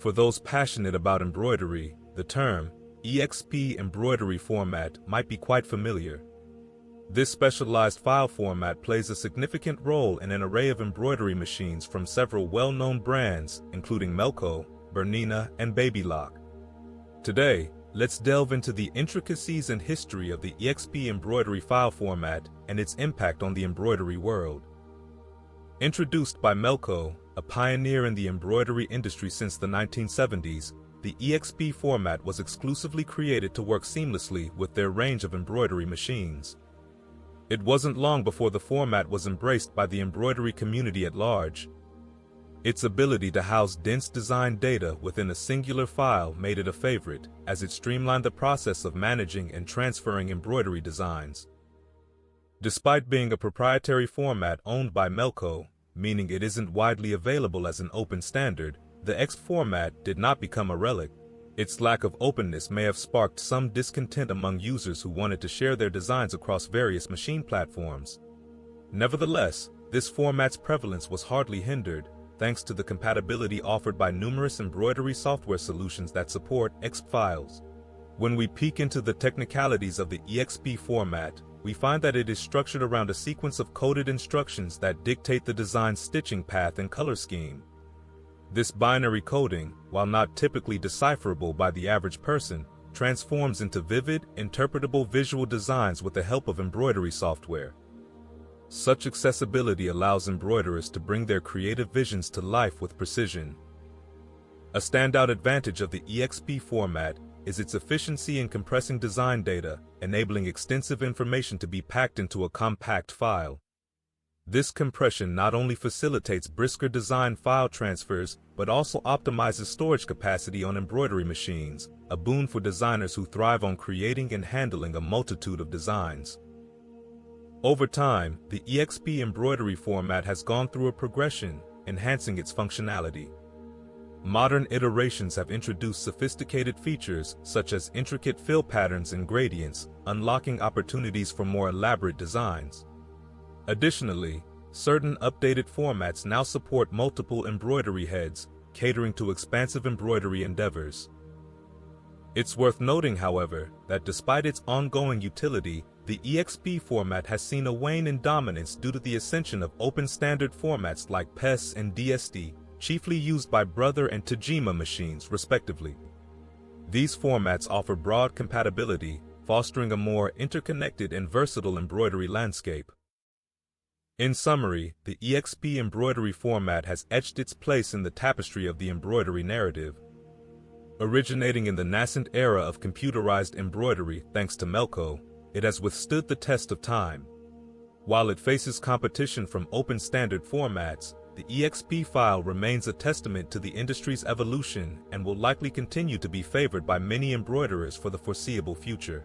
For those passionate about embroidery, the term EXP Embroidery Format might be quite familiar. This specialized file format plays a significant role in an array of embroidery machines from several well-known brands, including Melco, Bernina, and Babylock. Today, let's delve into the intricacies and history of the EXP embroidery file format and its impact on the embroidery world. Introduced by Melco, a pioneer in the embroidery industry since the 1970s, the EXP format was exclusively created to work seamlessly with their range of embroidery machines. It wasn't long before the format was embraced by the embroidery community at large. Its ability to house dense design data within a singular file made it a favorite, as it streamlined the process of managing and transferring embroidery designs. Despite being a proprietary format owned by Melco, meaning it isn't widely available as an open standard, the EXP format did not become a relic. Its lack of openness may have sparked some discontent among users who wanted to share their designs across various machine platforms. Nevertheless, this format's prevalence was hardly hindered, thanks to the compatibility offered by numerous embroidery software solutions that support EXP files. When we peek into the technicalities of the EXP format, we find that it is structured around a sequence of coded instructions that dictate the design's stitching path and color scheme. This binary coding, while not typically decipherable by the average person, transforms into vivid, interpretable visual designs with the help of embroidery software. Such accessibility allows embroiderers to bring their creative visions to life with precision. A standout advantage of the EXP format is its efficiency in compressing design data, enabling extensive information to be packed into a compact file. This compression not only facilitates brisker design file transfers, but also optimizes storage capacity on embroidery machines, a boon for designers who thrive on creating and handling a multitude of designs. Over time, the EXP embroidery format has gone through a progression, enhancing its functionality. Modern iterations have introduced sophisticated features such as intricate fill patterns and gradients, unlocking opportunities for more elaborate designs. Additionally, certain updated formats now support multiple embroidery heads, catering to expansive embroidery endeavors. It's worth noting, however, that despite its ongoing utility, the EXP format has seen a wane in dominance due to the ascension of open standard formats like PES and DSD, chiefly used by Brother and Tajima machines, respectively. These formats offer broad compatibility, fostering a more interconnected and versatile embroidery landscape. In summary, the EXP embroidery format has etched its place in the tapestry of the embroidery narrative. Originating in the nascent era of computerized embroidery thanks to Melco, it has withstood the test of time. While it faces competition from open standard formats, the EXP file remains a testament to the industry's evolution and will likely continue to be favored by many embroiderers for the foreseeable future.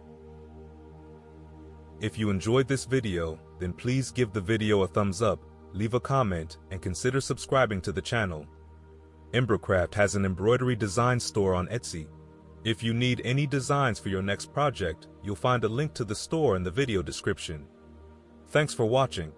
If you enjoyed this video, then please give the video a thumbs up, leave a comment, and consider subscribing to the channel. Embrocraft has an embroidery design store on Etsy. If you need any designs for your next project, you'll find a link to the store in the video description. Thanks for watching.